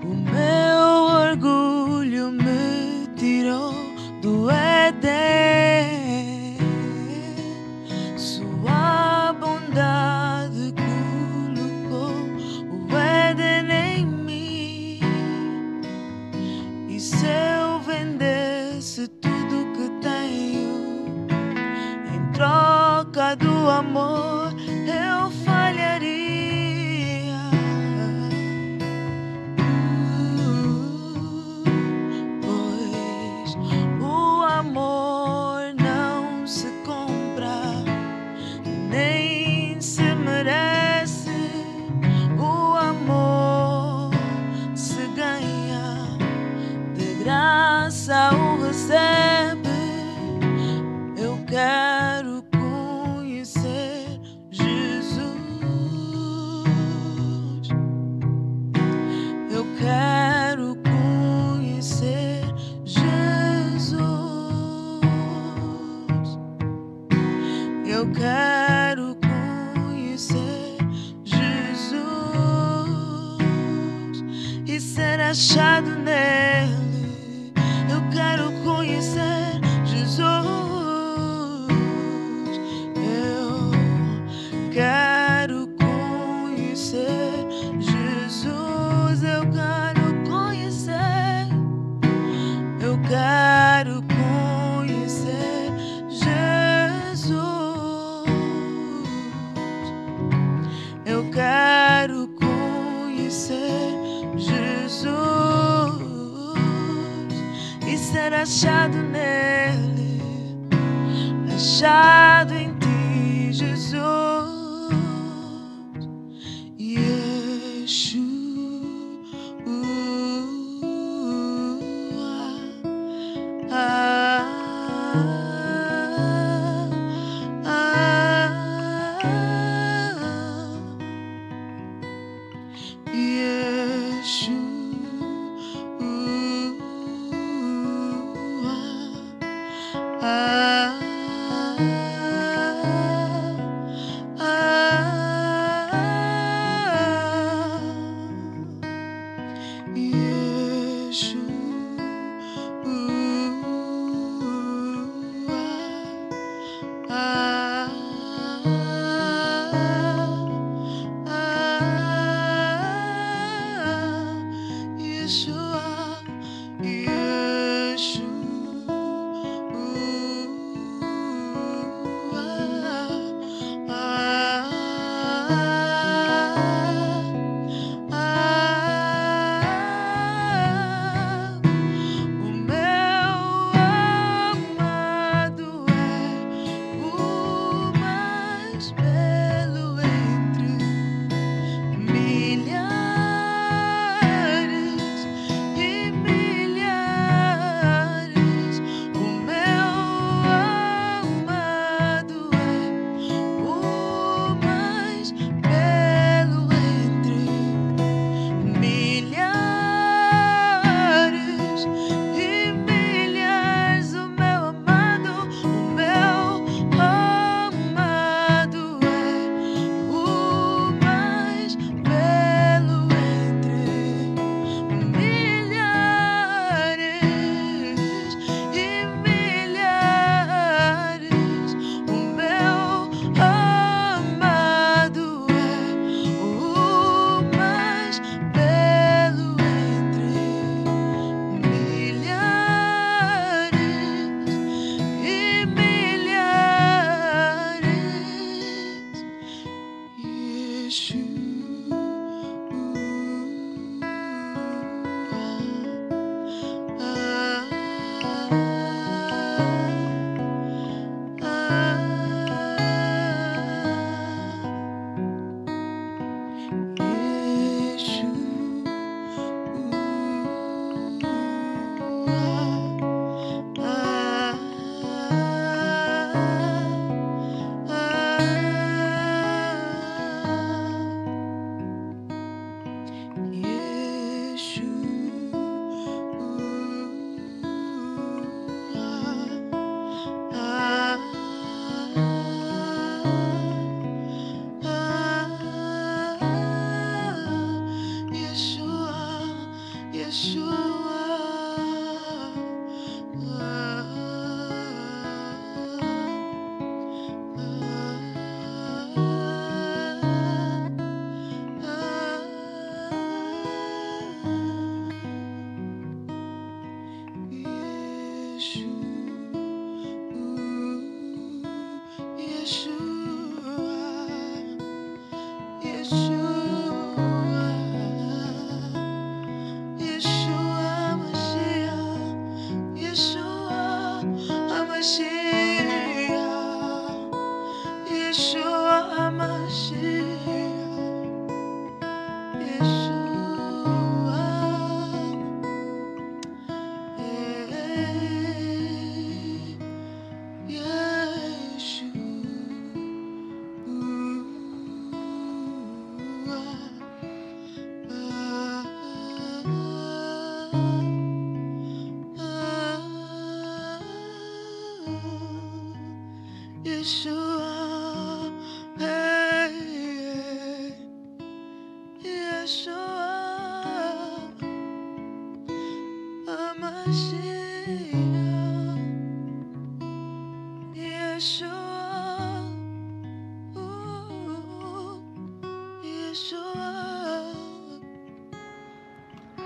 O meu orgulho me tirou do Éden. Sua bondade colocou o Éden em mim. E se eu vendesse tudo que tenho em troca do amor, eu falharia. Pois o amor não se compra, nem se merece. O amor se ganha, de graça o recebe. Eu quero conhecer Jesus. Eu quero conhecer Jesus. Eu quero conhecer Jesus e ser achado nele. Eu quero conhecer Jesus. Eu quero conhecer Jesus. Eu quero conhecer. Eu quero conhecer Jesus. Eu quero conhecer Jesus e ser achado nele, achado em ti, Jesus. Yeshua.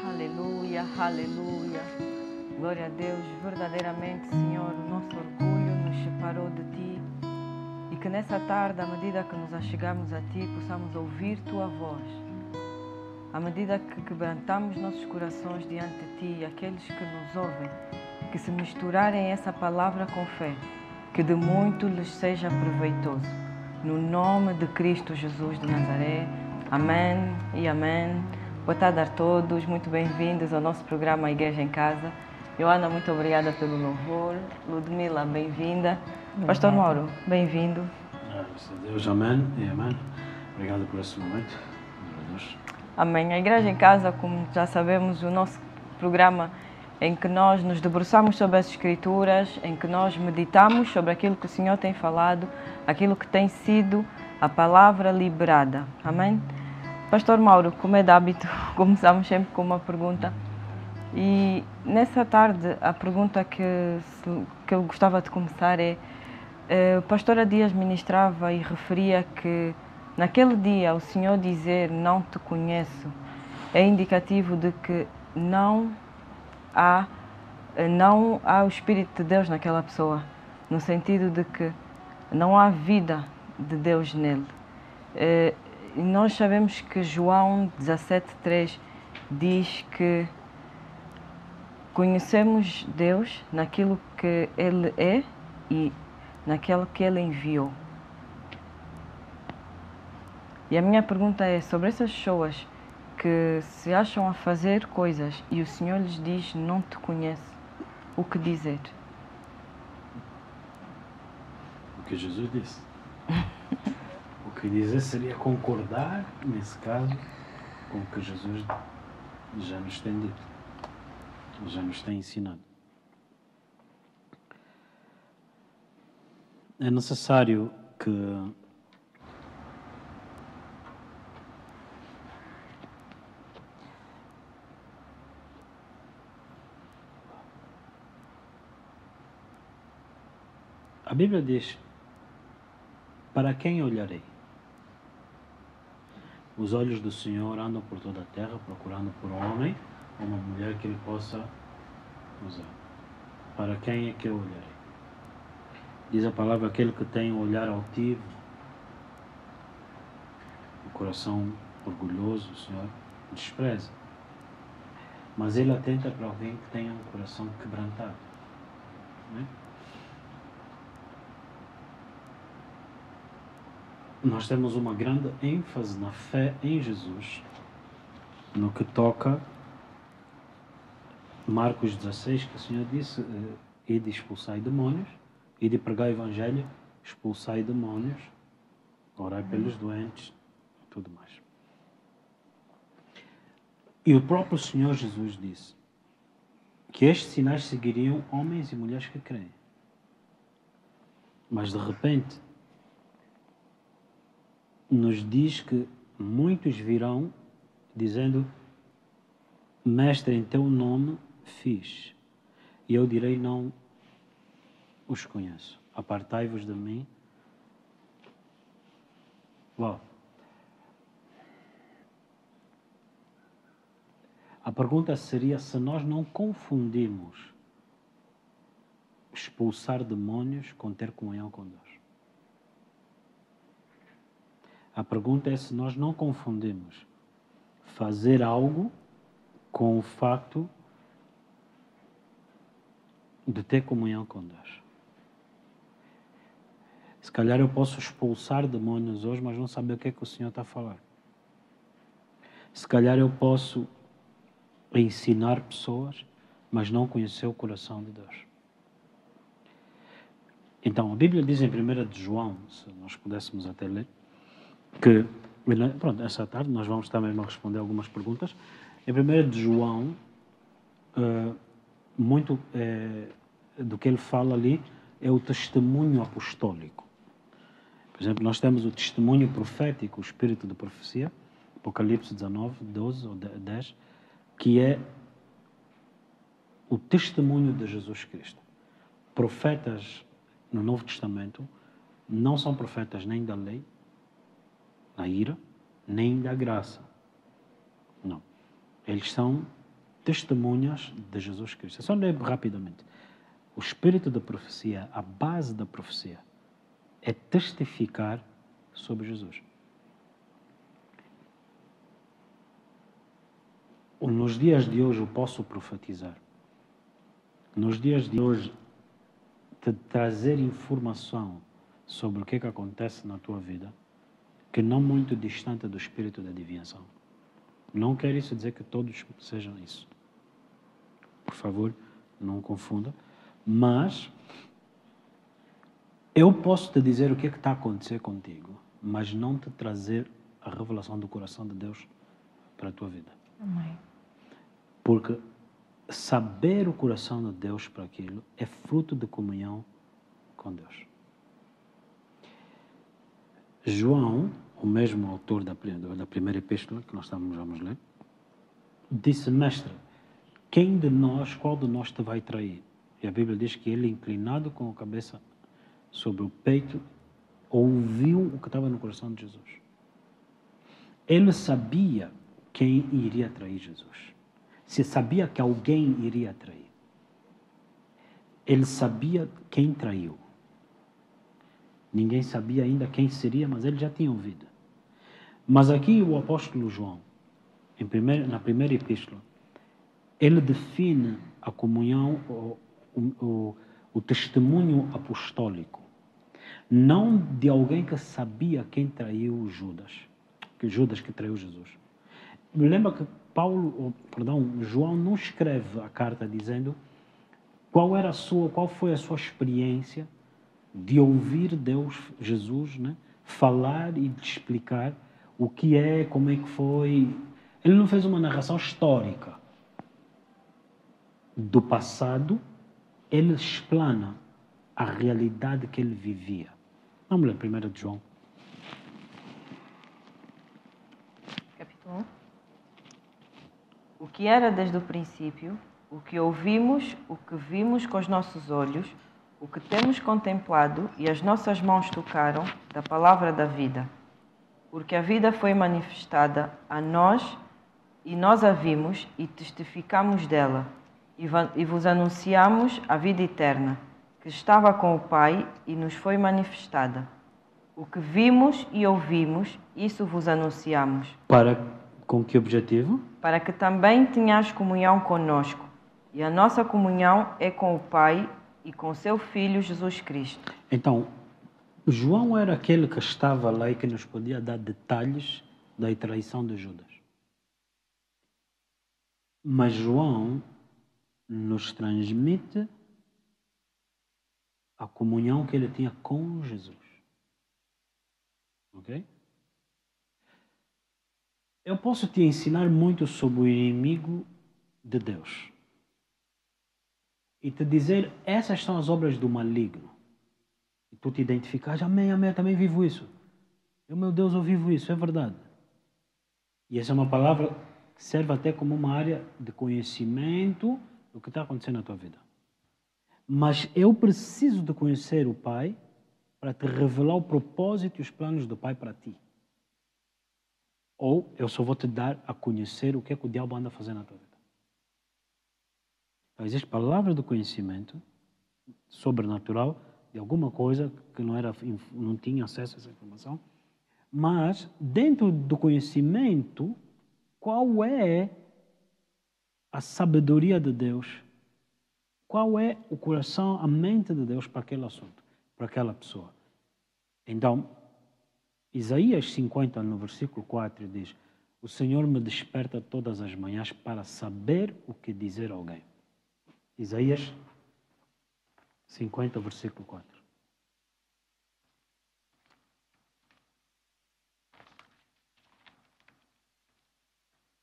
Aleluia, aleluia. Glória a Deus. Verdadeiramente, Senhor, o nosso orgulho nos separou de Ti. E que nessa tarde, à medida que nos achegamos a Ti, possamos ouvir Tua voz. À medida que quebrantamos nossos corações diante de Ti e aqueles que nos ouvem, que se misturarem essa palavra com fé, que de muito lhes seja proveitoso. No nome de Cristo Jesus de Nazaré. Amém e amém. Boa tarde a todos, muito bem-vindos ao nosso programa A Igreja em Casa. Joana, muito obrigada pelo louvor. Ludmila, bem-vinda. Pastor Mauro, bem-vindo. Graças a Deus, amém e amém. Obrigado por esse momento. Amém. A Igreja em Casa, como já sabemos, o nosso programa em que nós nos debruçamos sobre as Escrituras, em que nós meditamos sobre aquilo que o Senhor tem falado, aquilo que tem sido a palavra liberada. Amém? Pastor Mauro, como é de hábito, começamos sempre com uma pergunta. E nessa tarde, a pergunta que eu gostava de começar é: a pastora Dias ministrava e referia que naquele dia o Senhor dizer não te conheço é indicativo de que não há o Espírito de Deus naquela pessoa, no sentido de que não há vida de Deus nele. E nós sabemos que João 17:3 diz que conhecemos Deus naquilo que Ele é e naquilo que Ele enviou. E a minha pergunta é sobre essas pessoas que se acham a fazer coisas e o Senhor lhes diz não te conhece, o que dizer? O que Jesus disse. O que dizer seria concordar, nesse caso, com o que Jesus já nos tem dito, já nos tem ensinado. É necessário que a Bíblia diz: para quem olharei? Os olhos do Senhor andam por toda a terra, procurando por um homem ou uma mulher que Ele possa usar. Para quem é que eu olharei? Diz a palavra: aquele que tem um olhar altivo, o coração orgulhoso, o Senhor despreza. Mas Ele atenta para alguém que tenha um coração quebrantado. Não é? Nós temos uma grande ênfase na fé em Jesus, no que toca Marcos 16, que o Senhor disse: ide expulsai demónios, ide pregar o Evangelho, expulsai demónios, orai pelos doentes, tudo mais. E o próprio Senhor Jesus disse que estes sinais seguiriam homens e mulheres que creem. Mas de repente nos diz que muitos virão dizendo: Mestre, em teu nome fiz. E eu direi: não os conheço. Apartai-vos de mim. Uau. A pergunta seria se nós não confundimos expulsar demónios com ter comunhão com Deus. A pergunta é se nós não confundimos fazer algo com o facto de ter comunhão com Deus. Se calhar eu posso expulsar demónios hoje, mas não saber o que é que o Senhor está a falar. Se calhar eu posso ensinar pessoas, mas não conhecer o coração de Deus. Então, a Bíblia diz em 1 de João, se nós pudéssemos até ler, que, pronto, essa tarde nós vamos também responder algumas perguntas. Em 1 de João, muito do que ele fala ali é o testemunho apostólico. Por exemplo, nós temos o testemunho profético, o espírito de profecia, Apocalipse 19, 12 ou 10, que é o testemunho de Jesus Cristo. Profetas no Novo Testamento não são profetas nem da lei, da ira, nem da graça. Não. Eles são testemunhas de Jesus Cristo. Só ler rapidamente. O espírito da profecia, a base da profecia, é testificar sobre Jesus. Nos dias de hoje eu posso profetizar. Nos dias de hoje, te trazer informação sobre o que acontece na tua vida, que não muito distante do espírito da adivinhação. Não quer isso dizer que todos sejam isso. Por favor, não confunda. Mas eu posso te dizer o que está a acontecer contigo, mas não te trazer a revelação do coração de Deus para a tua vida. Amém. Porque saber o coração de Deus para aquilo é fruto de comunhão com Deus. João, o mesmo autor da primeira epístola que nós vamos ler, disse: Mestre, qual de nós te vai trair? E a Bíblia diz que ele, inclinado com a cabeça sobre o peito, ouviu o que estava no coração de Jesus. Ele sabia quem iria trair Jesus. Se sabia que alguém iria trair. Ele sabia quem traiu. Ninguém sabia ainda quem seria, mas ele já tinha ouvido. Mas aqui o apóstolo João, na primeira epístola, ele define a comunhão, o testemunho apostólico, não de alguém que sabia quem traiu Judas que traiu Jesus. Me lembra que João não escreve a carta dizendo qual foi a sua experiência de ouvir Jesus, né, falar e de explicar o que é, como é que foi. Ele não fez uma narração histórica do passado, ele explana a realidade que ele vivia. Vamos ler 1 de João. Capítulo 1. O que era desde o princípio, o que ouvimos, o que vimos com os nossos olhos, o que temos contemplado e as nossas mãos tocaram da palavra da vida. Porque a vida foi manifestada a nós e nós a vimos e testificamos dela e vos anunciamos a vida eterna, que estava com o Pai e nos foi manifestada. O que vimos e ouvimos, isso vos anunciamos. Com que objetivo? Para que também tenhais comunhão conosco. E a nossa comunhão é com o Pai e com seu Filho Jesus Cristo. Então, João era aquele que estava lá e que nos podia dar detalhes da traição de Judas. Mas João nos transmite a comunhão que ele tinha com Jesus. Ok? Eu posso te ensinar muito sobre o inimigo de Deus e te dizer, essas são as obras do maligno. E tu te identificas, amém, eu também vivo isso. Meu Deus, eu vivo isso, é verdade. E essa é uma palavra que serve até como uma área de conhecimento do que está acontecendo na tua vida. Mas eu preciso de conhecer o Pai para te revelar o propósito e os planos do Pai para ti. Ou eu só vou te dar a conhecer o que é que o diabo anda fazendo na tua vida. Então, existe palavra do conhecimento sobrenatural de alguma coisa que não tinha acesso a essa informação, mas dentro do conhecimento, qual é a sabedoria de Deus? Qual é o coração, a mente de Deus para aquele assunto, para aquela pessoa? Então, Isaías 50, no versículo 4, diz: o Senhor me desperta todas as manhãs para saber o que dizer a alguém. Isaías 50, versículo 4.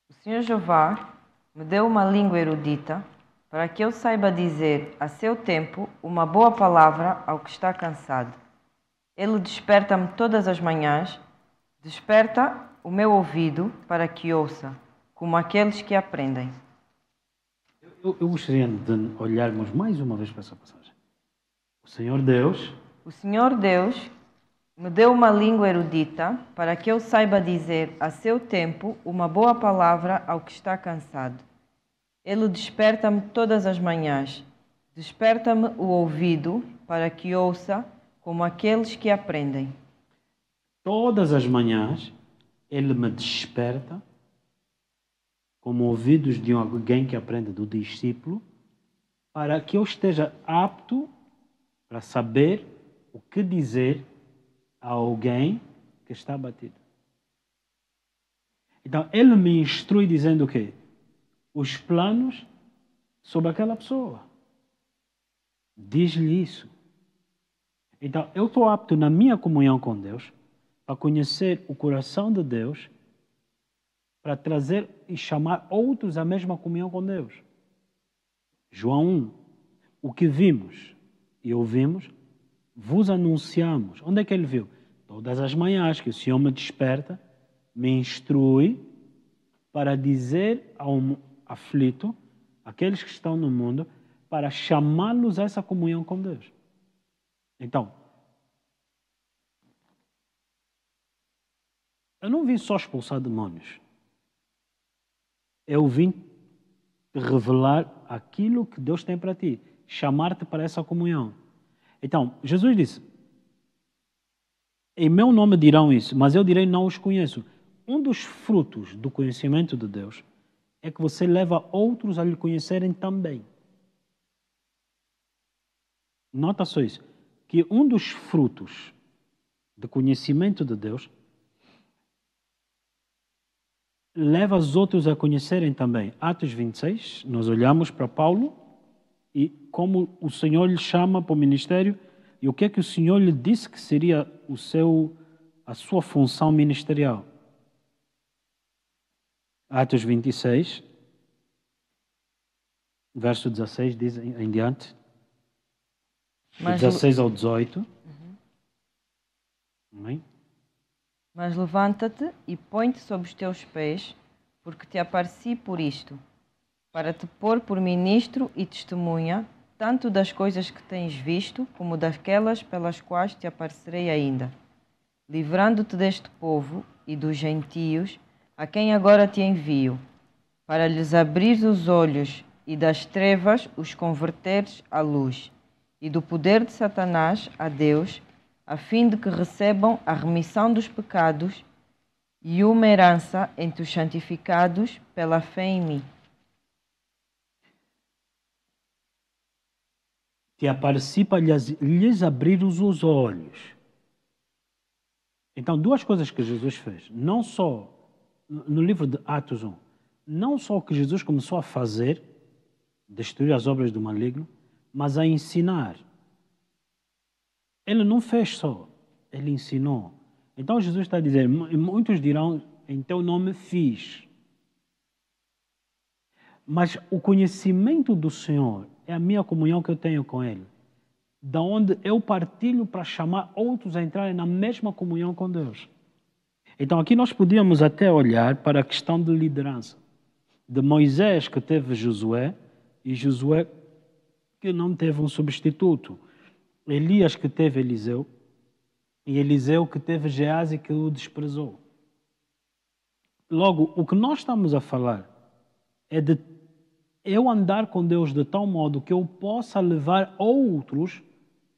O Senhor Jeová me deu uma língua erudita para que eu saiba dizer a seu tempo uma boa palavra ao que está cansado. Ele desperta-me todas as manhãs, desperta o meu ouvido para que ouça, como aqueles que aprendem. Eu gostaria de olharmos mais uma vez para essa passagem. O Senhor Deus O Senhor Deus me deu uma língua erudita para que eu saiba dizer a seu tempo uma boa palavra ao que está cansado. Ele desperta-me todas as manhãs. Desperta-me o ouvido para que ouça como aqueles que aprendem. todas as manhãs, Ele me desperta como ouvidos de alguém que aprende do discípulo, para que eu esteja apto para saber o que dizer a alguém que está abatido. Então, Ele me instrui dizendo o quê? Os planos sobre aquela pessoa. Diz-lhe isso. Então, eu estou apto na minha comunhão com Deus para conhecer o coração de Deus, para trazer e chamar outros à mesma comunhão com Deus. João 1. O que vimos e ouvimos, vos anunciamos. Onde é que ele viu? Todas as manhãs que o Senhor me desperta, me instrui para dizer ao aflito, aqueles que estão no mundo, para chamá-los a essa comunhão com Deus. Então, eu não vim só expulsar demônios. Eu vim te revelar aquilo que Deus tem para ti, chamar-te para essa comunhão. Então, Jesus disse, em meu nome dirão isso, mas eu direi não os conheço. Um dos frutos do conhecimento de Deus é que você leva outros a lhe conhecerem também. Nota só isso, que um dos frutos do conhecimento de Deus leva os outros a conhecerem também. Atos 26, nós olhamos para Paulo e como o Senhor lhe chama para o ministério e o que é que o Senhor lhe disse que seria a sua função ministerial. Atos 26, verso 16, diz em diante, de 16 ao 18. Amém? Mas levanta-te e põe-te sobre os teus pés, porque te apareci por isto, para te pôr por ministro e testemunha, tanto das coisas que tens visto, como daquelas pelas quais te aparecerei ainda, livrando-te deste povo e dos gentios, a quem agora te envio, para lhes abrir os olhos e das trevas os converteres à luz, e do poder de Satanás a Deus, a fim de que recebam a remissão dos pecados e uma herança entre os santificados pela fé em mim. Te apareci para lhes abrir os olhos. Então, duas coisas que Jesus fez. Não só, no livro de Atos 1, não só o que Jesus começou a fazer, destruir as obras do maligno, mas a ensinar. Ele não fez só, ele ensinou. Então Jesus está a dizer, muitos dirão, em teu nome fiz. Mas o conhecimento do Senhor é a minha comunhão que eu tenho com Ele. Da onde eu partilho para chamar outros a entrarem na mesma comunhão com Deus. Então aqui nós podíamos até olhar para a questão de liderança. De Moisés que teve Josué e Josué que não teve um substituto. Elias que teve Eliseu e Eliseu que teve Geazi que o desprezou. Logo, o que nós estamos a falar é de eu andar com Deus de tal modo que eu possa levar outros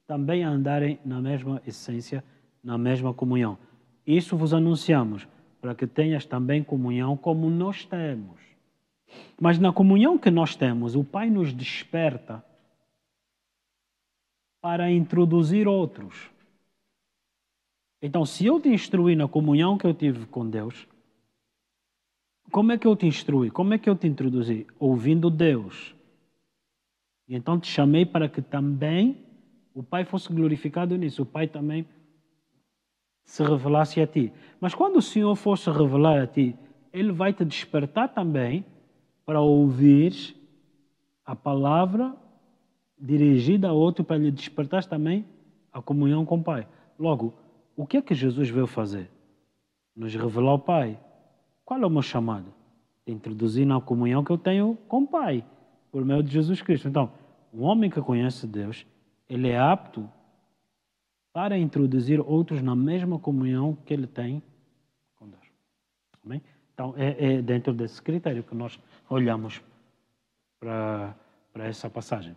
também a andarem na mesma essência, na mesma comunhão. Isso vos anunciamos, para que tenhas também comunhão como nós temos. Mas na comunhão que nós temos, o Pai nos desperta para introduzir outros. Então, se eu te instruí na comunhão que eu tive com Deus, como é que eu te instruí? Como é que eu te introduzi? Ouvindo Deus. E então te chamei para que também o Pai fosse glorificado nisso. O Pai também se revelasse a ti. Mas quando o Senhor for se revelar a ti, Ele vai te despertar também para ouvir a palavra dirigida a outro, para lhe despertar também a comunhão com o Pai. Logo, o que é que Jesus veio fazer? Nos revelar o Pai. Qual é o meu chamado? Te introduzir na comunhão que eu tenho com o Pai. por meio de Jesus Cristo. Então, um homem que conhece Deus, ele é apto para introduzir outros na mesma comunhão que ele tem com Deus. Amém? Então, é dentro desse critério que nós olhamos para essa passagem.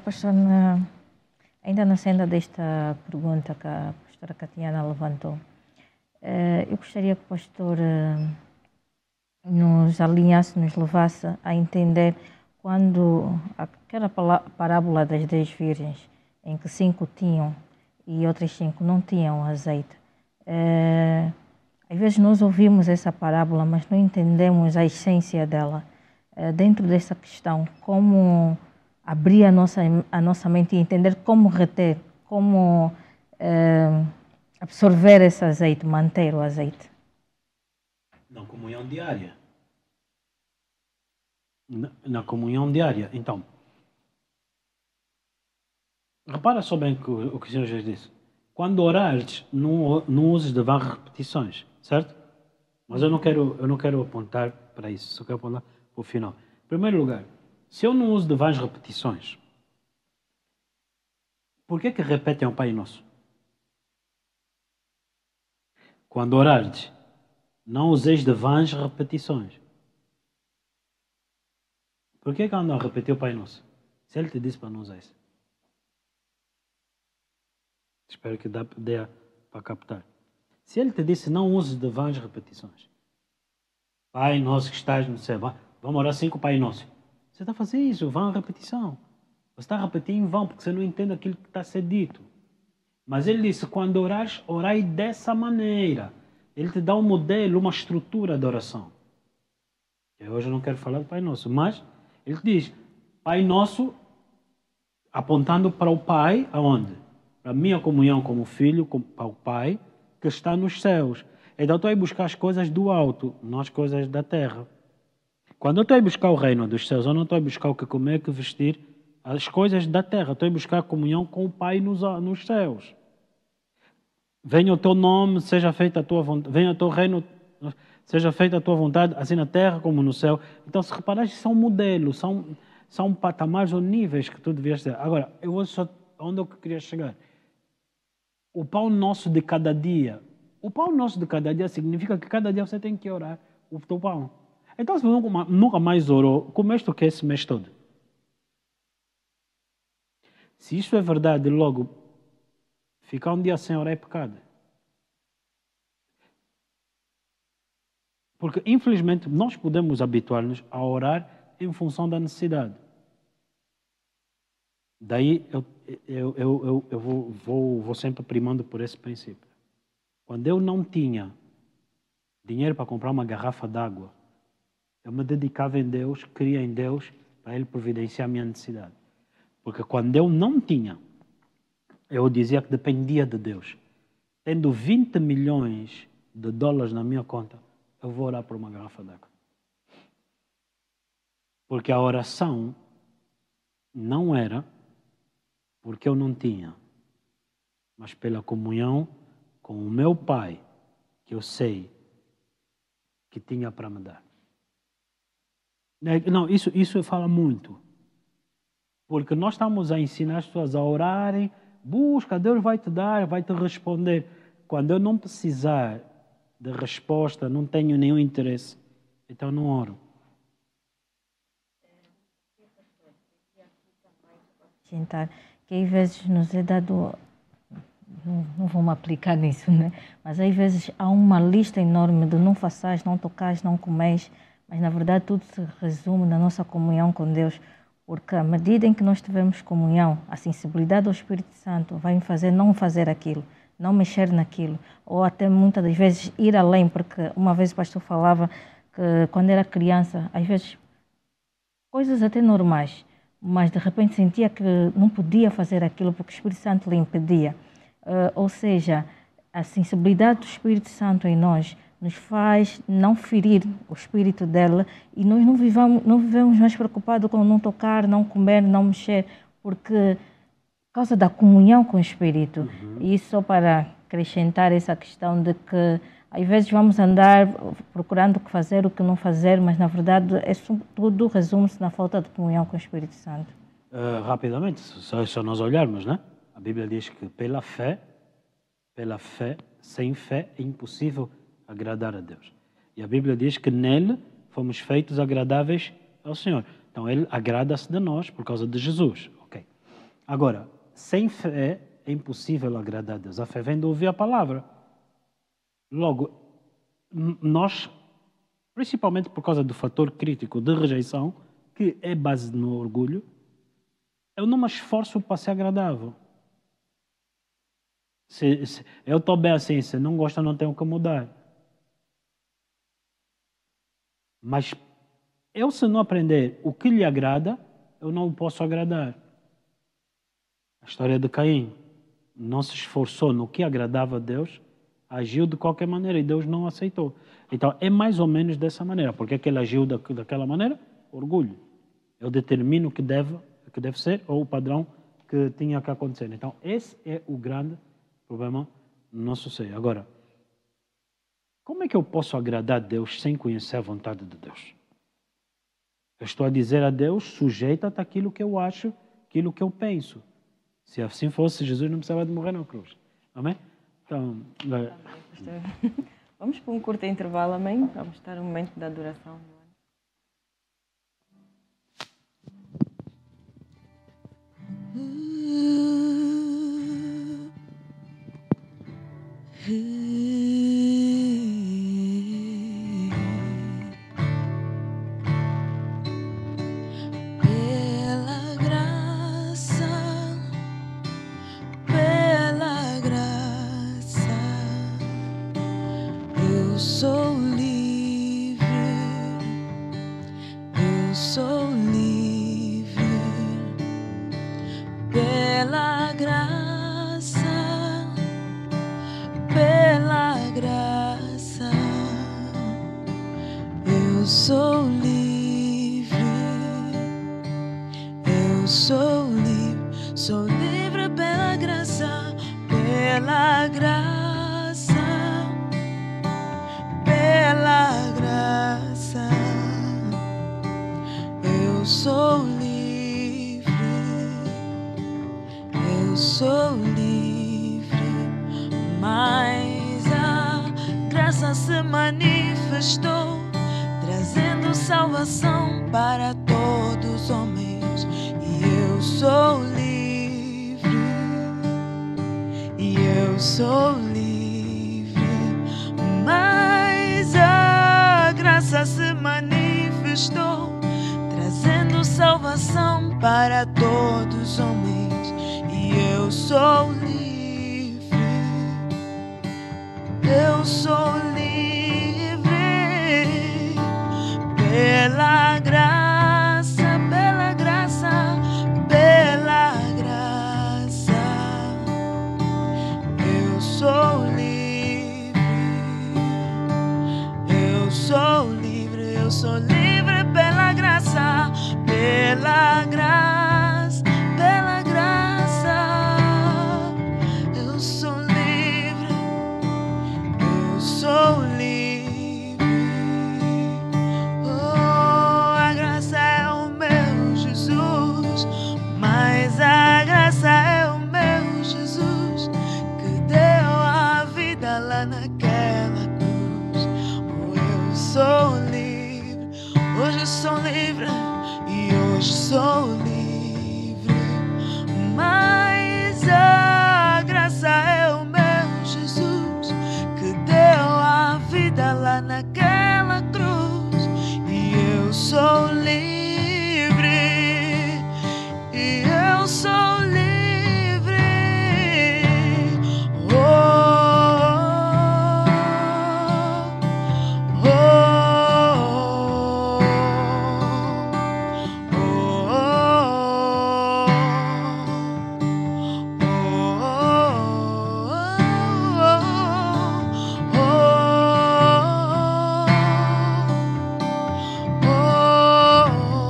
Pastor, ainda na senda desta pergunta que a pastora Catiana levantou, eu gostaria que o pastor nos alinhasse, nos levasse a entender quando aquela parábola das 10 virgens, em que 5 tinham e outras 5 não tinham azeite. Às vezes nós ouvimos essa parábola, mas não entendemos a essência dela. Dentro dessa questão, como abrir a nossa mente e entender como reter, como absorver esse azeite, manter o azeite. Na comunhão diária. Na comunhão diária. Então, repara só bem o que o Senhor Jesus disse. Quando orares, não uses de vãs repetições, certo? Mas eu não quero apontar para isso, só quero apontar para o final. Em primeiro lugar, se eu não uso de vãs repetições, por que repetem o Pai Nosso? Quando orares, não useis de vãs repetições. Por que andam a repetir o Pai Nosso? Se Ele te disse para não usar isso. Espero que dê para captar. Se Ele te disse não uses de vãs repetições. Pai Nosso que estás no céu. Vamos orar 5 Pai Nosso. Você está a fazer isso, vã repetição. Você está a repetir em vão porque você não entende aquilo que está a ser dito. Mas Ele disse, quando orares, orai dessa maneira. Ele te dá um modelo, uma estrutura de oração. Hoje eu não quero falar do Pai Nosso, mas Ele diz, Pai Nosso, apontando para o Pai, aonde? Para a minha comunhão como filho, para o Pai, que está nos céus. Então eu estou a buscar as coisas do alto, não as coisas da terra. Quando eu estou a buscar o reino dos céus, eu não estou a buscar o que comer, o que vestir, as coisas da terra. Estou a buscar a comunhão com o Pai nos céus. Venha o teu nome, seja feita a tua vontade. Venha o teu reino, seja feita a tua vontade, assim na terra como no céu. Então, se reparares, são modelos, são patamares ou níveis que tu devias ter. Agora, eu vou só onde eu queria chegar. O pão nosso de cada dia. O pão nosso de cada dia significa que cada dia você tem que orar o teu pão. Então, se você nunca mais orou, comeste o que esse mês todo? Se isso é verdade, logo, ficar um dia sem orar é pecado. Porque, infelizmente, nós podemos habituar-nos a orar em função da necessidade. Daí, eu vou sempre primando por esse princípio. Quando eu não tinha dinheiro para comprar uma garrafa d'água, eu me dedicava em Deus, cria em Deus, para Ele providenciar a minha necessidade. Porque quando eu não tinha, eu dizia que dependia de Deus. Tendo 20 milhões de dólares na minha conta, eu vou orar por uma garrafa d'água. Porque a oração não era porque eu não tinha, mas pela comunhão com o meu Pai, que eu sei que tinha para me dar. Não, isso fala muito. Porque nós estamos a ensinar as pessoas a orarem, busca, Deus vai te dar, vai te responder. Quando eu não precisar de resposta, não tenho nenhum interesse, então não oro. Que às vezes nos é dado, não vamos aplicar nisso, né? Mas às vezes há uma lista enorme de não façais, não tocais, não comeis, mas na verdade tudo se resume na nossa comunhão com Deus, porque à medida em que nós tivermos comunhão, a sensibilidade do Espírito Santo vai me fazer não fazer aquilo, não mexer naquilo, ou até muitas das vezes ir além, porque uma vez o pastor falava que quando era criança, às vezes coisas até normais, mas de repente sentia que não podia fazer aquilo porque o Espírito Santo lhe impedia. Ou seja, a sensibilidade do Espírito Santo em nós nos faz não ferir o Espírito dela e nós não vivemos mais preocupados com não tocar, não comer, não mexer, porque por causa da comunhão com o Espírito. E só para acrescentar essa questão de que às vezes vamos andar procurando o que fazer, o que não fazer, mas na verdade tudo resume-se na falta de comunhão com o Espírito Santo. Rapidamente, só nós olharmos, né? A Bíblia diz que pela fé, sem fé é impossível agradar a Deus. E a Bíblia diz que nele fomos feitos agradáveis ao Senhor. Então ele agrada-se de nós por causa de Jesus. Okay. Agora, sem fé é impossível agradar a Deus. A fé vem de ouvir a palavra. Logo, nós, principalmente por causa do fator crítico de rejeição, que é base no orgulho, eu não me esforço para ser agradável. Se eu estou bem assim, se não gosta, não tenho que mudar. Mas eu, se não aprender o que lhe agrada, eu não o posso agradar. A história de Caim não se esforçou no que agradava a Deus, agiu de qualquer maneira e Deus não aceitou. Então é mais ou menos dessa maneira. Porque é que ele agiu daquela maneira? Orgulho. Eu determino o que deve ser ou o padrão que tinha que acontecer. Então esse é o grande problema no nosso seio. Agora, como é que eu posso agradar a Deus sem conhecer a vontade de Deus? Eu estou a dizer a Deus, sujeita-te àquilo que eu acho, aquilo que eu penso. Se assim fosse, Jesus não precisava de morrer na cruz. Amém? Então, vamos para um curto intervalo, amém? Vamos estar no momento da adoração. Pela graça, eu sou livre, eu sou livre. Pela graça, eu sou livre, eu sou livre, sou livre pela graça, pela graça, pela graça, eu sou livre, eu sou livre, mas a graça se manifestou, trazendo salvação para todos os homens, e eu sou livre, e eu sou livre, mas a graça se manifestou, trazendo salvação para todos os homens, e eu sou livre, eu sou livre. Pela graça, pela graça, pela graça, eu sou livre, eu sou livre, eu sou livre pela graça, pela graça, pela graça, eu sou livre, eu sou livre. A graça é o meu Jesus que deu a vida lá naquela cruz. Oh, eu sou livre, hoje eu sou livre e hoje sou livre. Mas a graça é o meu Jesus que deu a vida lá naquela cruz. E eu sou livre. Eu sou livre, oh, oh, oh, oh, oh, oh.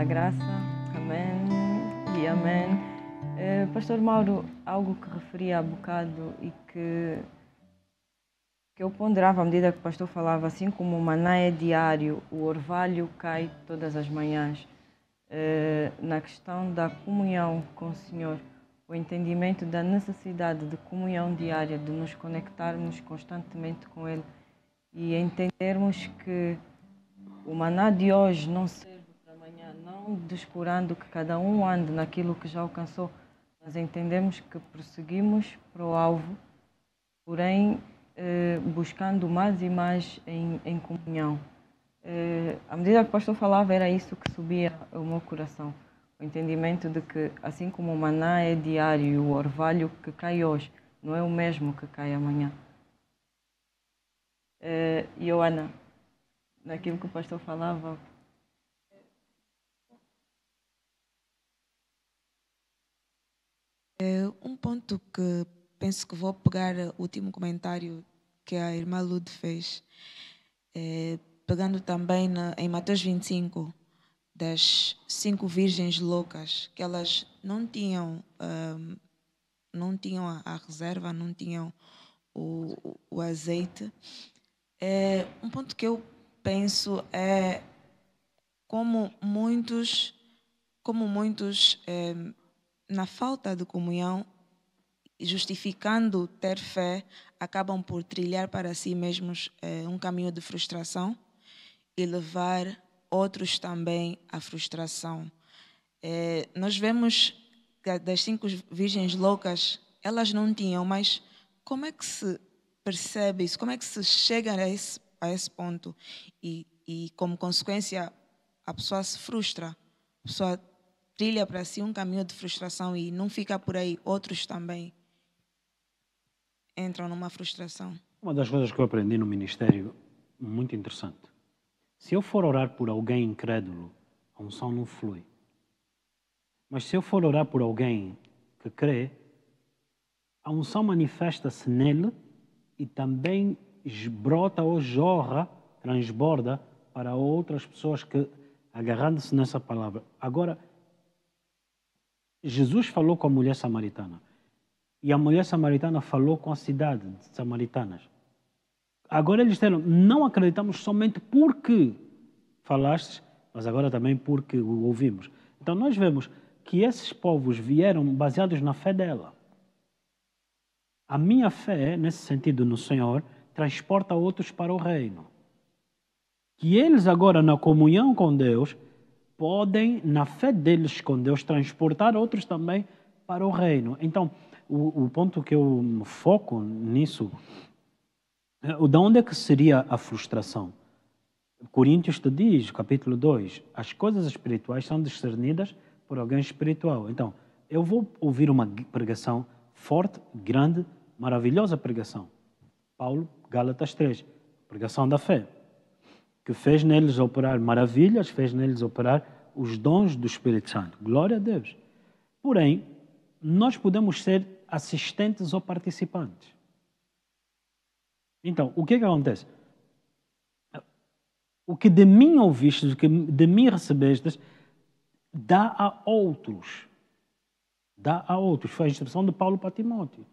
graça. Amém e amém. Pastor Mauro, algo que referia há bocado e que eu ponderava à medida que o pastor falava, assim como o maná é diário, o orvalho cai todas as manhãs. Na questão da comunhão com o Senhor, o entendimento da necessidade de comunhão diária, de nos conectarmos constantemente com Ele e entendermos que o maná de hoje não serve para amanhã, não descurando que cada um ande naquilo que já alcançou, mas entendemos que prosseguimos para o alvo, porém buscando mais e mais em comunhão. À medida que o pastor falava, era isso que subia ao meu coração. O entendimento de que, assim como o maná é diário e o orvalho que cai hoje não é o mesmo que cai amanhã. E Ana, naquilo que o pastor falava... Um ponto que penso que vou pegar o último comentário que a irmã Lude fez, pegando também em Mateus 25, das 5 virgens loucas, que elas não tinham a reserva, não tinham o azeite. Um ponto que eu penso é como muitos na falta de comunhão, justificando ter fé, acabam por trilhar para si mesmos um caminho de frustração e levar outros também à frustração. Nós vemos que das 5 virgens loucas, elas não tinham, mas como é que se percebe isso? Como é que se chega a esse ponto? E como consequência, a pessoa se frustra, a pessoa trilha para si um caminho de frustração e não fica por aí, outros também entram numa frustração. Uma das coisas que eu aprendi no ministério, muito interessante. Se eu for orar por alguém incrédulo, a unção não flui. Mas se eu for orar por alguém que crê, a unção manifesta-se nele e também brota ou jorra, transborda para outras pessoas que, agarrando-se nessa palavra. Agora, Jesus falou com a mulher samaritana. E a mulher samaritana falou com a cidade de samaritanas. Agora eles disseram, não acreditamos somente porque falaste, mas agora também porque o ouvimos. Então nós vemos que esses povos vieram baseados na fé dela. A minha fé, nesse sentido, no Senhor, transporta outros para o reino. Que eles agora, na comunhão com Deus, podem, na fé deles com Deus, transportar outros também para o reino. Então, o ponto que eu foco nisso, de onde é que seria a frustração? Coríntios te diz, capítulo 2, as coisas espirituais são discernidas por alguém espiritual. Então, eu vou ouvir uma pregação forte, grande, maravilhosa pregação. Paulo, Gálatas 3, pregação da fé, que fez neles operar maravilhas, fez neles operar os dons do Espírito Santo. Glória a Deus. Porém, nós podemos ser assistentes ou participantes. Então, o que é que acontece? O que de mim ouvistes, o que de mim recebestes, dá a outros. Dá a outros. Foi a instrução de Paulo para Timóteo.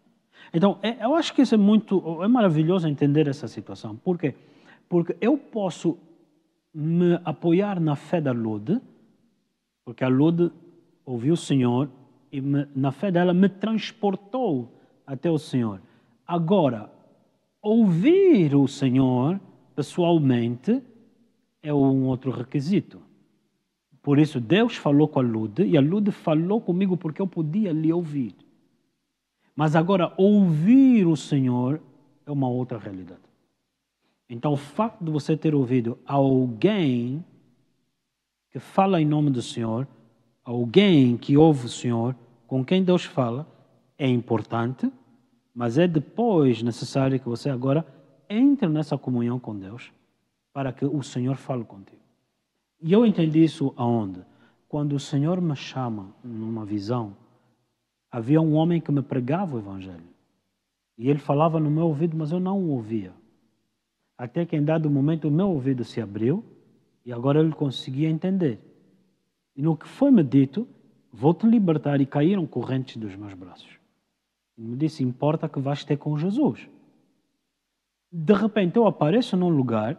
Então, eu acho que isso é maravilhoso entender essa situação. Por quê? Porque eu posso me apoiar na fé da Lude, porque a Lude ouviu o Senhor e na fé dela me transportou até o Senhor. Agora, ouvir o Senhor pessoalmente é um outro requisito. Por isso, Deus falou com a Lude e a Lude falou comigo porque eu podia lhe ouvir. Mas agora, ouvir o Senhor é uma outra realidade. Então, o facto de você ter ouvido alguém que fala em nome do Senhor, alguém que ouve o Senhor, com quem Deus fala, é importante, mas é depois necessário que você agora entre nessa comunhão com Deus para que o Senhor fale contigo. E eu entendi isso aonde? Quando o Senhor me chama numa visão, havia um homem que me pregava o Evangelho. E ele falava no meu ouvido, mas eu não o ouvia. Até que em dado momento o meu ouvido se abriu e agora ele conseguia entender. E no que foi-me dito, vou-te libertar, e caíram correntes dos meus braços. E me disse, importa que vais ter com Jesus. De repente eu apareço num lugar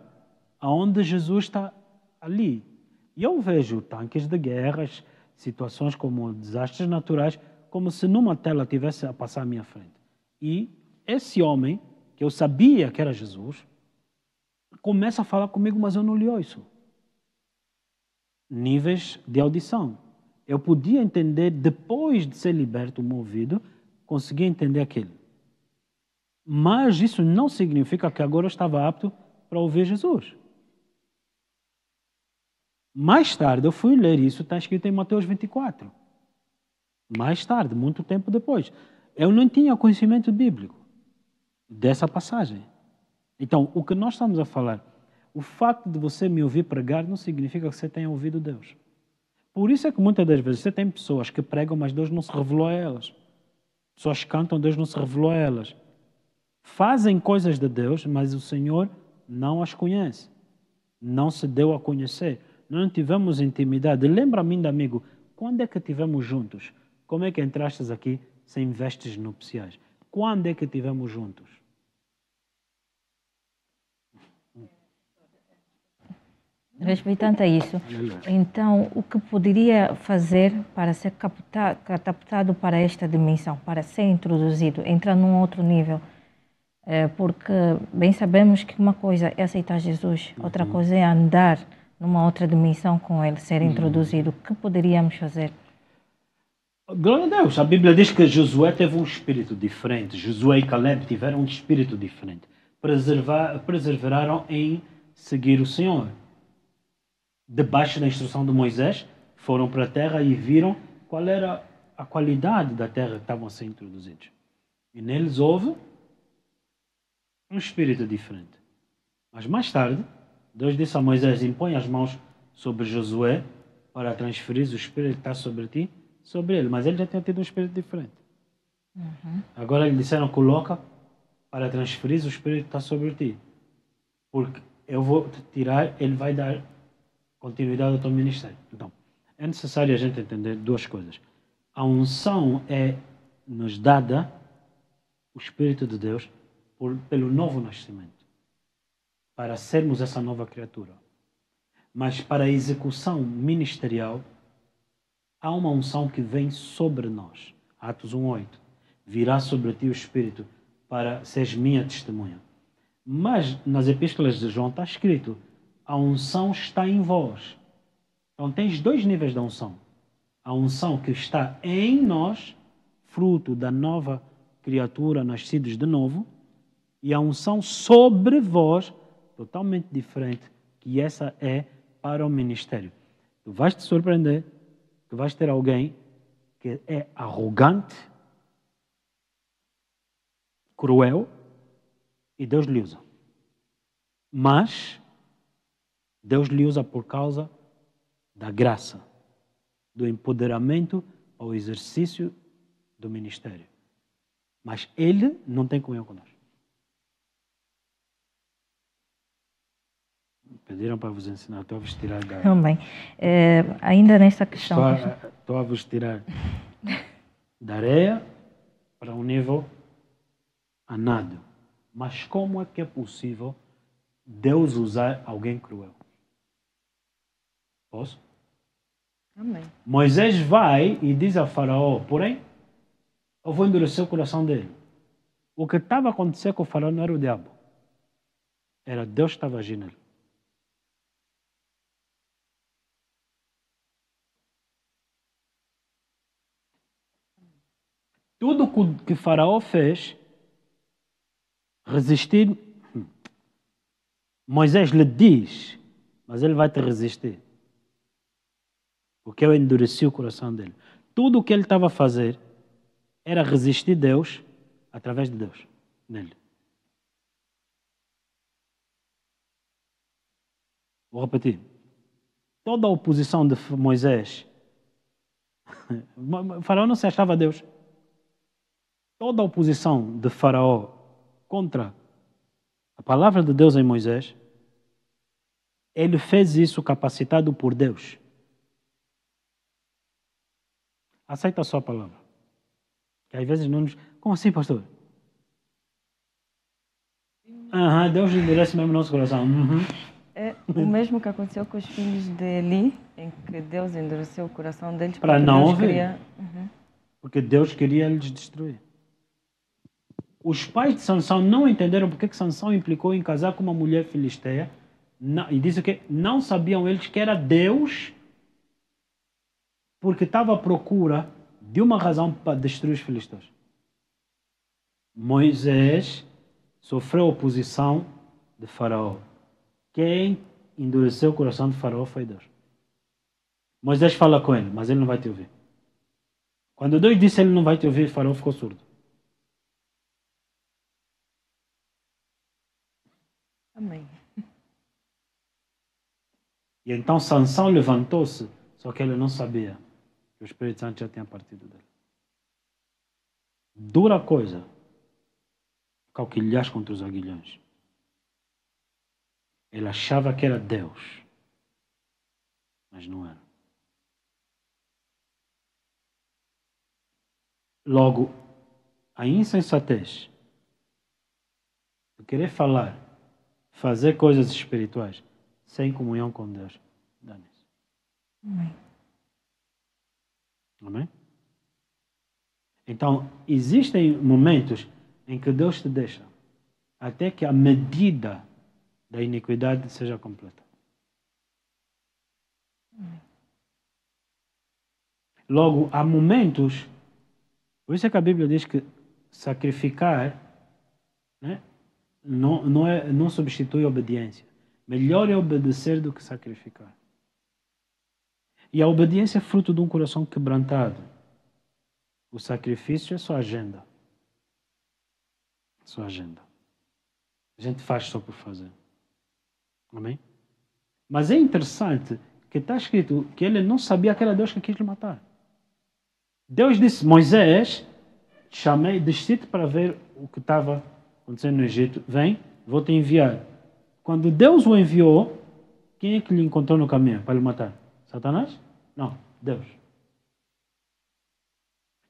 onde Jesus está ali. E eu vejo tanques de guerras, situações como desastres naturais, como se numa tela tivesse a passar à minha frente. E esse homem, que eu sabia que era Jesus, começa a falar comigo, mas eu não li ouço. Níveis de audição. Eu podia entender, depois de ser liberto o meu ouvido, conseguia entender aquilo. Mas isso não significa que agora eu estava apto para ouvir Jesus. Mais tarde eu fui ler isso, está escrito em Mateus 24. Mais tarde, muito tempo depois. Eu não tinha conhecimento bíblico dessa passagem. Então, o que nós estamos a falar, o facto de você me ouvir pregar não significa que você tenha ouvido Deus. Por isso é que muitas das vezes você tem pessoas que pregam, mas Deus não se revelou a elas. Pessoas cantam, Deus não se revelou a elas. Fazem coisas de Deus, mas o Senhor não as conhece. Não se deu a conhecer. Não tivemos intimidade. Lembra-me, amigo, quando é que estivemos juntos? Como é que entrastes aqui sem vestes nupciais? Quando é que estivemos juntos? Respeitando a isso, então, o que poderia fazer para ser catapultado para esta dimensão, para ser introduzido, entrar num outro nível? Porque bem sabemos que uma coisa é aceitar Jesus, outra coisa é andar numa outra dimensão com Ele, ser introduzido. O que poderíamos fazer? Glória a Deus. A Bíblia diz que Josué teve um espírito diferente. Josué e Caleb tiveram um espírito diferente. Perseveraram em seguir o Senhor. Debaixo da instrução de Moisés, foram para a terra e viram qual era a qualidade da terra que estavam a ser introduzidos. E neles houve um espírito diferente. Mas mais tarde, Deus disse a Moisés, impõe as mãos sobre Josué para transferir o espírito que está sobre ti, sobre ele. Mas ele já tinha tido um espírito diferente. Agora lhe disseram, coloca para transferir o espírito que está sobre ti. Porque eu vou te tirar, ele vai dar continuidade ao teu ministério. Então, é necessário a gente entender duas coisas. A unção é nos dada, o Espírito de Deus, pelo novo nascimento, para sermos essa nova criatura. Mas para a execução ministerial, há uma unção que vem sobre nós. Atos 1:8. Virá sobre ti o Espírito para seres minha testemunha. Mas nas epístolas de João está escrito, a unção está em vós. Então tens dois níveis da unção. A unção que está em nós, fruto da nova criatura, nascidos de novo, e a unção sobre vós, totalmente diferente, que essa é para o ministério. Tu vais te surpreender, tu vais ter alguém que é arrogante, cruel, e Deus lhe usa. Mas Deus lhe usa por causa da graça, do empoderamento ao exercício do ministério. Mas Ele não tem comunhão conosco. Pediram para vos ensinar, estou a vos tirar da... Também. Ainda nessa questão... Estou a vos tirar da areia para um nível a nado. Mas como é que é possível Deus usar alguém cruel? Posso? Amém. Moisés vai e diz a Faraó, porém, eu vou endurecer o coração dele. O que estava acontecendo com o Faraó não era o diabo. Era Deus que estava agindo nele. Tudo que Faraó fez, resistir, Moisés lhe diz, mas ele vai te resistir. Porque eu endureci o coração dele. Tudo o que ele estava a fazer era resistir Deus através de Deus, nele. Vou repetir. Toda a oposição de Moisés, Faraó não se achava Deus. Toda a oposição de Faraó contra a palavra de Deus em Moisés, ele fez isso capacitado por Deus. aceita a sua palavra. Que às vezes não nos... Como assim, pastor? Deus endurece mesmo o nosso coração. É o mesmo que aconteceu com os filhos de Eli, em que Deus endureceu o coração deles Para porque não Deus ouvir. queria... Porque Deus queria lhes destruir. Os pais de Sansão não entenderam porque que Sansão implicou em casar com uma mulher filisteia. E disse que não sabiam eles que era Deus, porque estava à procura de uma razão para destruir os filisteus. Moisés sofreu oposição de Faraó. Quem endureceu o coração de Faraó foi Deus. Moisés fala com ele, mas ele não vai te ouvir. Quando Deus disse ele não vai te ouvir, Faraó ficou surdo. Amém. E então Sansão levantou-se, só que ele não sabia que o Espírito Santo já tinha partido dele. Dura coisa, calquilhar contra os aguilhões. Ele achava que era Deus, mas não era. Logo, a insensatez de querer falar, fazer coisas espirituais sem comunhão com Deus, dane-se. Amém. Amém? Então, existem momentos em que Deus te deixa até que a medida da iniquidade seja completa. Logo, há momentos, por isso é que a Bíblia diz que sacrificar, né, não substitui a obediência. Melhor é obedecer do que sacrificar. E a obediência é fruto de um coração quebrantado. O sacrifício é sua agenda. Sua agenda. A gente faz só por fazer. Amém? Mas é interessante que está escrito que ele não sabia que era Deus que quis lhe matar. Deus disse, Moisés, te chamei, desci-te para ver o que estava acontecendo no Egito. Vem, vou te enviar. Quando Deus o enviou, quem é que lhe encontrou no caminho para lhe matar? Satanás? Não, Deus.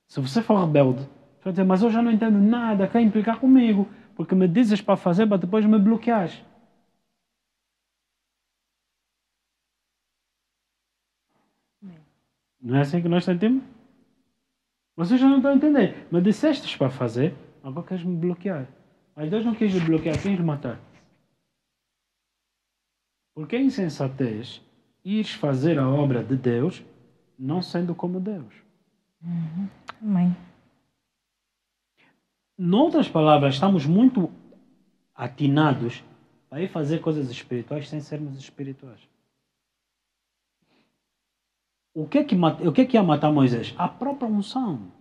Se você for rebelde, você vai dizer, mas eu já não entendo nada, quer implicar comigo, porque me dizes para fazer, para depois me bloquear. Não é assim que nós sentimos? Vocês já não estão a entender. Me disseste para fazer, agora queres me bloquear. Mas Deus não quis me bloquear, quis me matar. Porque é insensatez ires fazer a obra de Deus não sendo como Deus. Amém. Noutras palavras, estamos muito atinados para ir fazer coisas espirituais sem sermos espirituais. O que é que ia matar Moisés? A própria unção.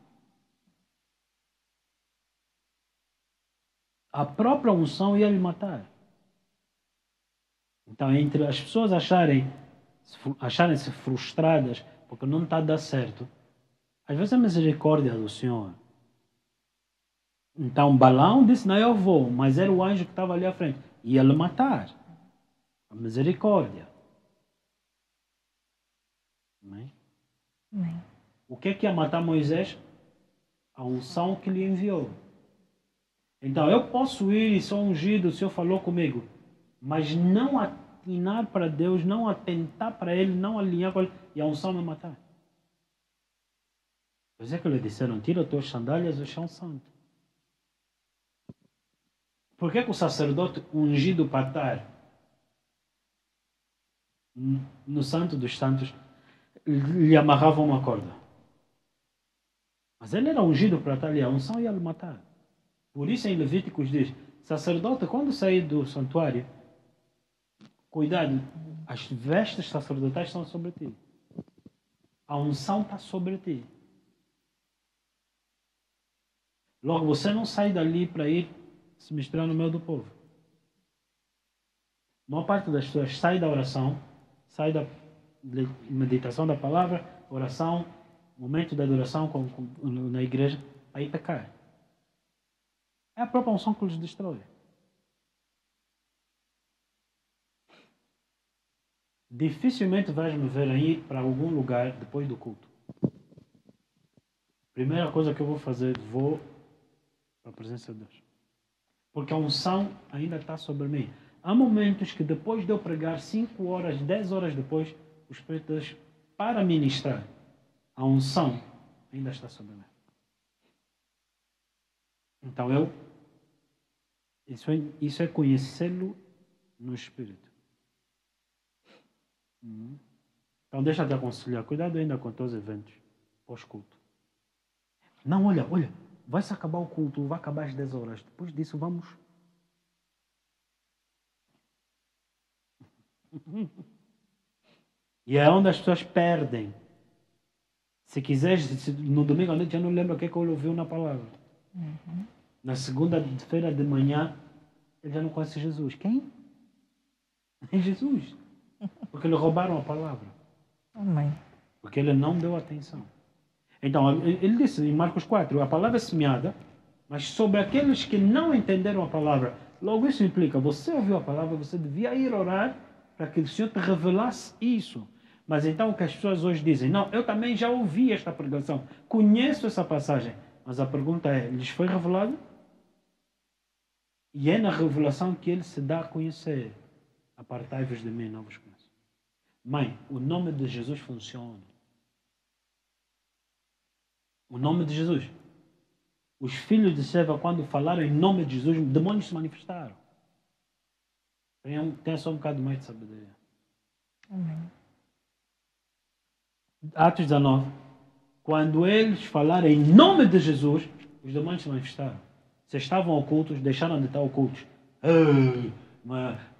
A própria unção ia lhe matar. Então, entre as pessoas acharem-se frustradas porque não está a dar certo, às vezes é a misericórdia do Senhor. Então, Balaão disse, não, eu vou, mas era o anjo que estava ali à frente. Ia lhe matar. A misericórdia. Amém? Amém. O que é que ia matar Moisés? A unção que lhe enviou. Então, eu posso ir e sou ungido, o Senhor falou comigo, mas não atinar para Deus, não atentar para Ele, não alinhar com Ele, e a unção me matar. Pois é que lhe disseram, tira as tuas sandálias do chão santo. Por que o sacerdote ungido para estar no santo dos santos lhe amarrava uma corda? Mas ele era ungido para estar ali, a unção ia lhe matar. Por isso em Levíticos diz, sacerdote, quando sair do santuário, cuidado, as vestes sacerdotais estão sobre ti. A unção está sobre ti. Logo, você não sai dali para ir se misturar no meio do povo. A maior parte das pessoas sai da oração, sai da meditação da palavra, oração, momento da adoração na igreja, aí pecar. É a própria unção que os destrói. Dificilmente vais me ver ir para algum lugar depois do culto. Primeira coisa que eu vou fazer, vou para a presença de Deus. Porque a unção ainda está sobre mim. Há momentos que depois de eu pregar 5 horas, 10 horas depois, o Espírito de Deus, para ministrar, a unção ainda está sobre mim. Então isso é conhecê-lo no Espírito. Então deixa eu te aconselhar, cuidado ainda com os eventos pós-culto. Não, olha, vai-se acabar o culto, vai acabar às 10 horas. Depois disso vamos... E é onde as pessoas perdem. Se quiseres, no domingo à noite já não lembro o que ele ouviu na palavra. Na segunda-feira de manhã, ele já não conhece Jesus. Quem? É Jesus. Porque lhe roubaram a palavra. Amém. Porque ele não deu atenção. Então, ele disse em Marcos 4, a palavra é semeada, mas sobre aqueles que não entenderam a palavra. Logo isso implica, você ouviu a palavra, você devia ir orar para que o Senhor te revelasse isso. Mas então o que as pessoas hoje dizem, não, eu também já ouvi esta pregação, conheço essa passagem. Mas a pergunta é, lhes foi revelado? E é na revelação que ele se dá a conhecer. Apartai-vos de mim, não vos conheço. Mãe, o nome de Jesus funciona. O nome de Jesus. Os filhos de Seva, quando falaram em nome de Jesus, demônios se manifestaram. Tenha só um bocado mais de sabedoria. Amém. Atos 19. Quando eles falaram em nome de Jesus, os demônios se manifestaram. Se estavam ocultos, deixaram de estar ocultos.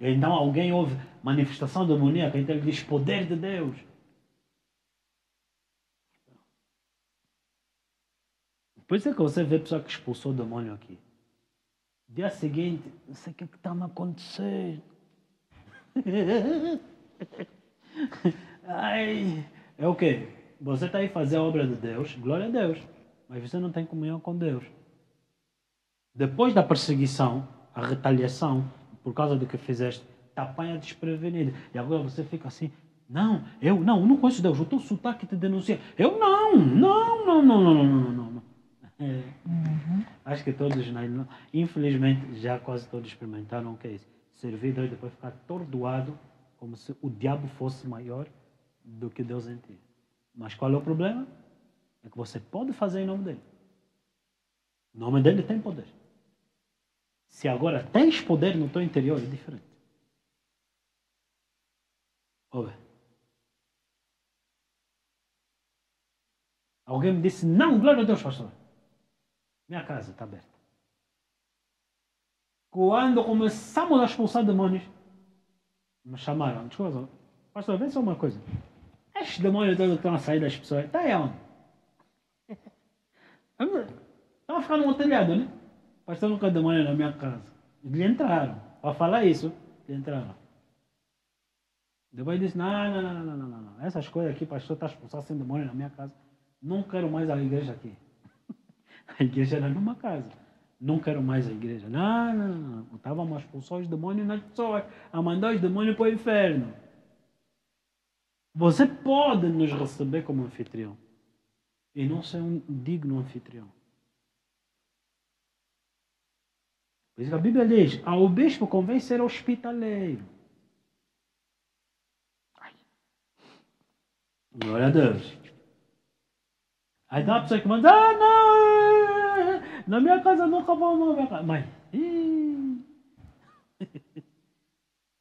Então alguém ouve manifestação demoníaca, então ele diz poder de Deus. Por isso é que você vê a pessoa que expulsou o demônio aqui. Dia seguinte, não sei o que está a acontecer. Ai, é o quê? Você está aí fazer a obra de Deus, glória a Deus, mas você não tem comunhão com Deus. Depois da perseguição, a retaliação, por causa do que fizeste, te apanha desprevenido. E agora você fica assim, eu não conheço Deus, o teu sotaque te denuncia. Eu não. Acho que todos, infelizmente, já quase todos experimentaram o que é isso. Servir Deus e depois ficar atordoado, como se o diabo fosse maior do que Deus em ti. Mas qual é o problema? É que você pode fazer em nome dele. O nome dele tem poder. Se agora tens poder no teu interior, é diferente. Ouve. Alguém me disse, não, glória a Deus, pastor. Minha casa está aberta. Quando começamos a expulsar demônios, me chamaram. Desculpa, pastor, vê só uma coisa. Estes demônios todos que estão a sair das pessoas, está aí onde? Estão a ficar no telhado, né? Pastor, nunca demônio na minha casa. Eles entraram. Para falar isso, eles entraram. Depois disse, não. Essas coisas aqui, pastor, está expulsando sem demônio na minha casa. Não quero mais a igreja aqui. A igreja era numa casa. Não quero mais a igreja. Não. Estávamos a expulsar os demônios nas pessoas. A mandar os demônios para o inferno. Você pode nos receber como anfitrião. E não ser um digno anfitrião. Por isso que a Bíblia diz, ao bispo convém ser hospitaleiro. Glória a Deus. Aí dá uma pessoa que manda, não, na minha casa nunca vão na minha casa. Mas,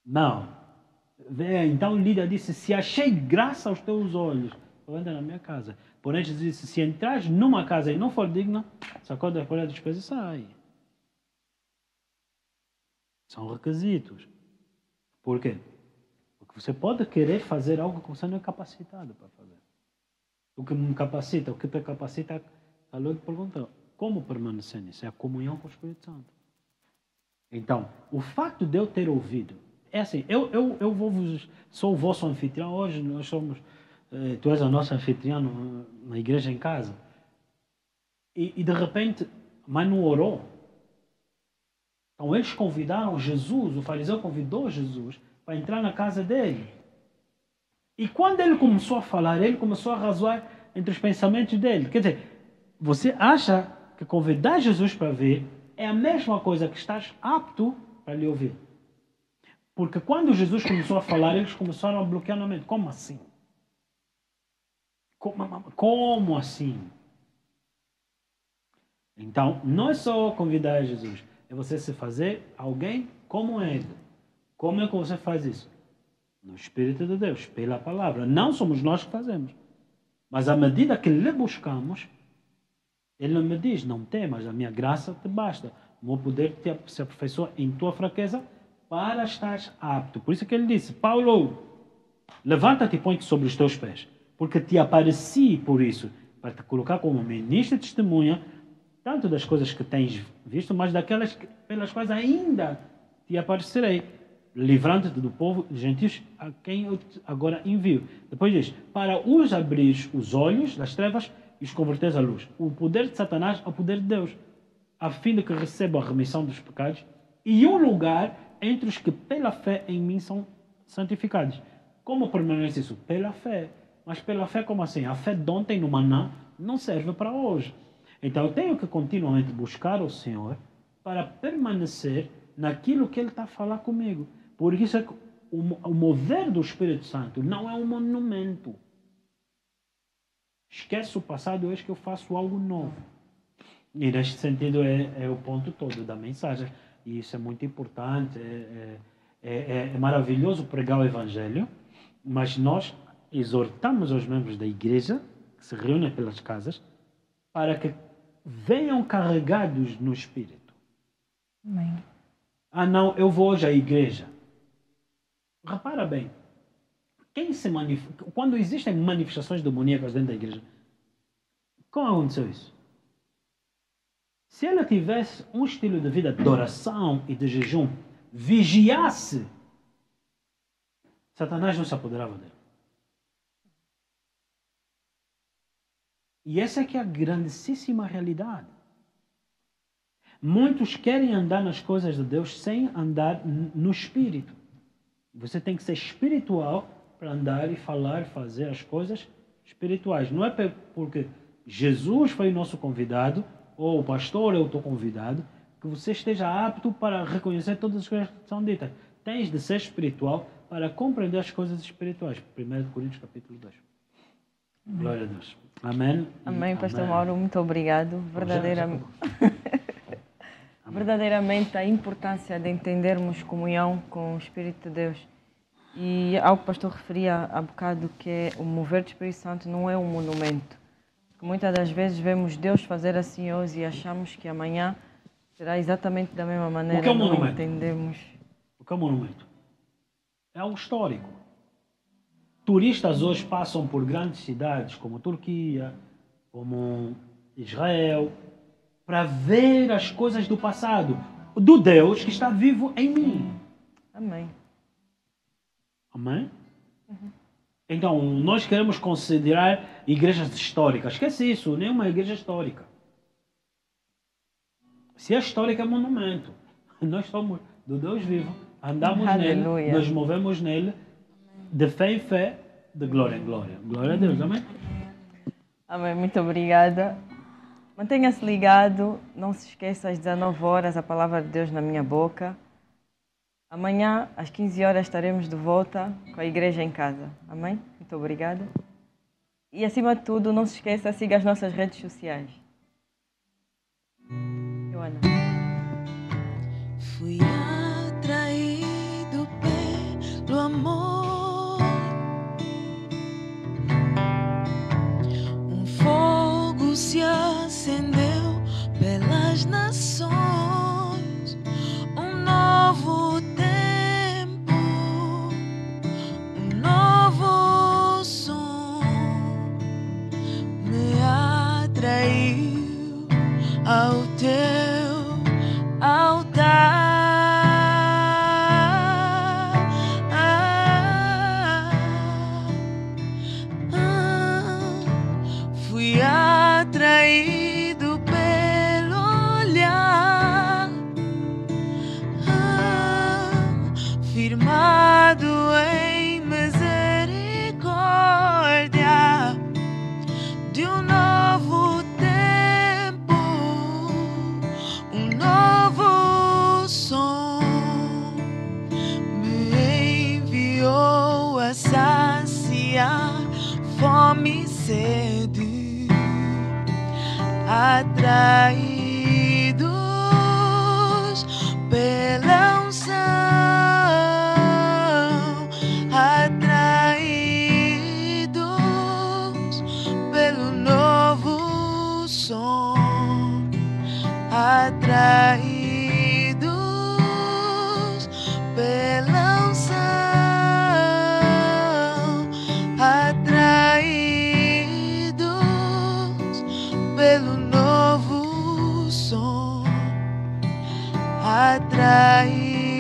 não. Então Lídia disse, se achei graça aos teus olhos, anda na minha casa. Porém, Jesus disse, se entras numa casa e não for digna, sacode a folha dos pés e sai. São requisitos. Por quê? Porque você pode querer fazer algo que você não é capacitado para fazer. O que me capacita, o que te capacita, a Lord pergunta, como permanecer nisso? É a comunhão com o Espírito Santo. Então, o facto de eu ter ouvido, é assim, sou o vosso anfitrião, hoje nós somos, tu és a nossa anfitriã na igreja em casa, e de repente, mas não orou. Então eles convidaram Jesus, o fariseu convidou Jesus para entrar na casa dele. E quando ele começou a falar, ele começou a razoar entre os pensamentos dele. Quer dizer, você acha que convidar Jesus para vir é a mesma coisa que estás apto para lhe ouvir. Porque quando Jesus começou a falar, eles começaram a bloquear na mente. Como assim? Como assim? Então, não é só convidar Jesus, é você se fazer alguém como Ele. Como é que você faz isso? No Espírito de Deus, pela palavra. Não somos nós que fazemos. Mas à medida que lhe buscamos, Ele me diz, não temas, a minha graça te basta. O meu poder se aperfeiçoa em tua fraqueza para estar apto. Por isso que ele disse, Paulo, levanta-te e põe-te sobre os teus pés. Porque te apareci por isso, para te colocar como ministro e testemunha, tanto das coisas que tens visto, mas daquelas pelas quais ainda te aparecerei, livrando-te do povo dos gentios a quem eu agora envio. Depois diz, para os abrir os olhos das trevas e os converteres à luz. O poder de Satanás ao poder de Deus, a fim de que recebam a remissão dos pecados e um lugar entre os que pela fé em mim são santificados. Como permanece isso? Pela fé. Mas pela fé como assim? A fé de ontem no maná não serve para hoje. Então eu tenho que continuamente buscar o Senhor para permanecer naquilo que Ele está a falar comigo. Por isso é que o mover do Espírito Santo não é um monumento. Esquece o passado, hoje que eu faço algo novo. E neste sentido é o ponto todo da mensagem. E isso é muito importante. É maravilhoso pregar o Evangelho, mas nós exortamos os membros da igreja, que se reúnem pelas casas, para que venham carregados no Espírito. Amém. Ah, não, eu vou hoje à igreja. Repara bem, quando existem manifestações demoníacas dentro da igreja, como aconteceu isso? Se ela tivesse um estilo de vida de oração e de jejum, vigiasse, Satanás não se apoderava dele. E essa é que é a grandíssima realidade. Muitos querem andar nas coisas de Deus sem andar no Espírito. Você tem que ser espiritual para andar e falar, fazer as coisas espirituais. Não é porque Jesus foi o nosso convidado, ou o pastor é o teu convidado, que você esteja apto para reconhecer todas as coisas que são ditas. Tens de ser espiritual para compreender as coisas espirituais. 1 Coríntios capítulo 2. Glória a Deus. Amém. Amém, Pastor Mauro, muito obrigado. Verdadeiramente a importância de entendermos comunhão com o Espírito de Deus. E algo que o pastor referia há bocado, que é o mover do Espírito Santo não é um monumento. Muitas das vezes vemos Deus fazer assim hoje e achamos que amanhã será exatamente da mesma maneira. O que é um não monumento? Entendemos. O que é um monumento? É algo histórico. Turistas hoje passam por grandes cidades como Turquia, como Israel, para ver as coisas do passado, do Deus que está vivo em mim. Amém. Amém? Então, nós queremos considerar igrejas históricas. Esquece isso, nenhuma igreja histórica. Se é histórica, é monumento. Nós somos do Deus vivo, andamos Aleluia. nele, nos movemos nele, de fé em fé, de glória em glória. Glória a Deus, amém? Amém, muito obrigada. Mantenha-se ligado, não se esqueça, às 19 horas, a palavra de Deus na minha boca. Amanhã, às 15 horas, estaremos de volta com a igreja em casa. Amém? Muito obrigada. E, acima de tudo, não se esqueça, siga as nossas redes sociais. Joana. Fui atraído pelo amor, um fogo se acendeu pelas nações, um novo tempo, um novo som me atraiu ao teu sede, atraídos pela unção, atraídos pelo novo som, atraídos pela unção, atraídos pelo novo som, atraídos